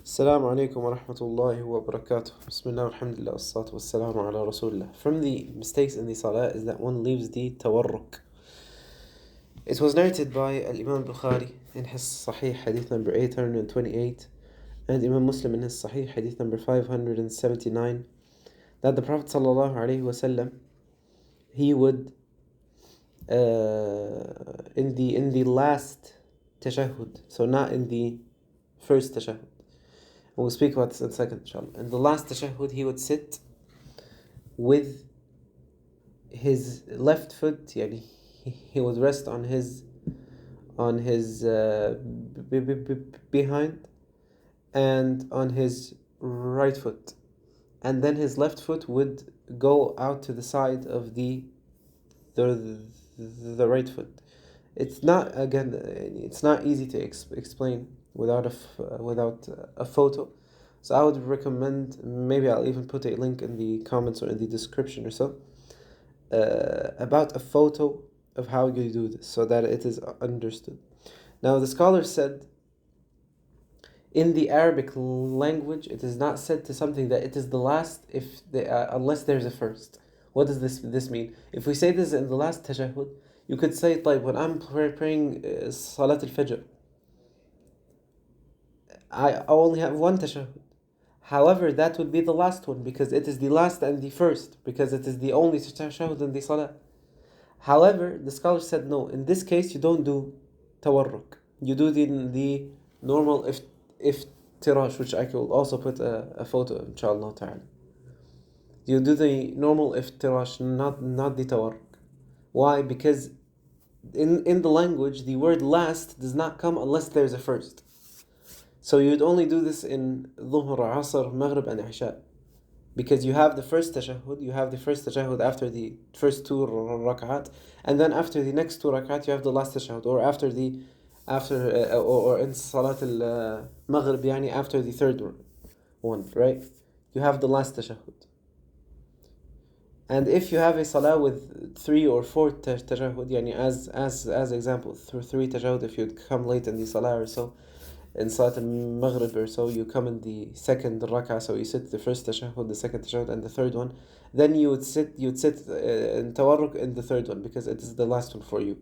Assalamu alaikum wa rahmatullahi wa barakatuh. Bismillah, alhamdulillah, wassalatu wassalamu ala rasulillah. From the mistakes in the salah is that one leaves the tawarruk. It was narrated by Imam Bukhari in his Sahih, hadith number 828, and Imam Muslim in his Sahih, hadith number 579, that the Prophet sallallahu alaihi wasallam, he would in the last tashahhud, so not in the first tashahhud. We'll speak about this in a second, inshallah. In the last tashahhud, he would sit with his left foot, yani he would rest on his behind and on his right foot, and then his left foot would go out to the side of the right foot. It's not easy to explain without a photo, so I would recommend, maybe I'll even put a link in the comments or in the description or so, about a photo of how you do this so that it is understood. Now the scholar said, in the Arabic language, it is not said to something that it is the last unless there's a first. What does this mean? If we say this in the last tashahhud, you could say it like when I'm praying Salat al-Fajr, I only have one tashahhud. However, that would be the last one because it is the last and the first, because it is the only tashahhud in the salah. However, the scholar said no, in this case you don't do tawarruk. You do the normal iftirash, which I will also put a photo of, inshallah ta'ala. You do the normal iftirash, not the tawarruk. Why? Because in the language, the word last does not come unless there's a first. So you'd only do this in Dhuhr, Asr, Maghrib, and Isha. Because you have the first tashahhud after the first two rak'at, and then after the next two rak'at you have the last tashahhud, or or in Salat al-Maghrib, yani after the third one, right? You have the last tashahhud. And if you have a salah with 3 or 4 tashahhud, yani as example, through 3 tashahhud, if you'd come late in the salah or so, in Salat al-Maghrib or so, you come in the second rak'ah, so you sit the first tashahhud, the second tashahhud, and the third one, then you'd sit in tawarruk in the third one, because it is the last one for you.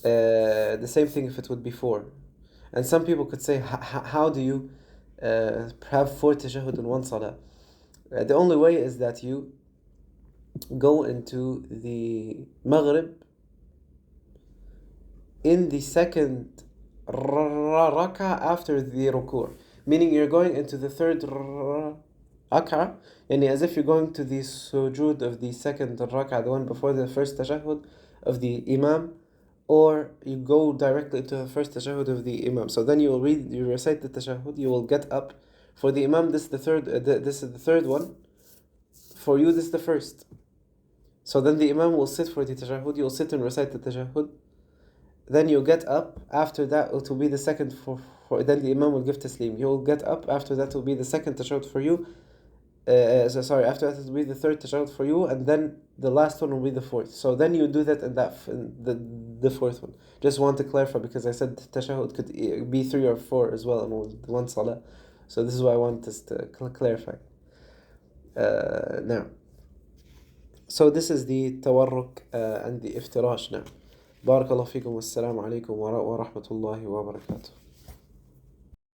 The same thing if it would be 4. And some people could say, how do you have 4 tashahhud in one salah? The only way is that you go into the Maghrib in the second rak'ah after the ruku', meaning you're going into the third rak'ah, and as if you're going to the sujood of the second rak'ah, the one before the first tashahhud of the imam, or you go directly into the first tashahhud of the imam. So then you recite the tashahhud, you will get up. For the imam, this is the third one. For you, this is the first. So then the imam will sit for the tashahhud, you'll sit and recite the tashahhud. Then you get up. After that, it will be the second then the imam will give taslim. You will get up. After that will be the second tashahhud for you. After that it will be the third tashahhud for you, and then the last one will be the fourth. So then you do that in the fourth one. Just want to clarify, because I said tashahhud could be 3 or 4 as well in one salah. So this is why I want us to clarify. Now, so this is the tawarruk and the iftirash now. بارك الله فيكم والسلام عليكم ورحمة الله وبركاته.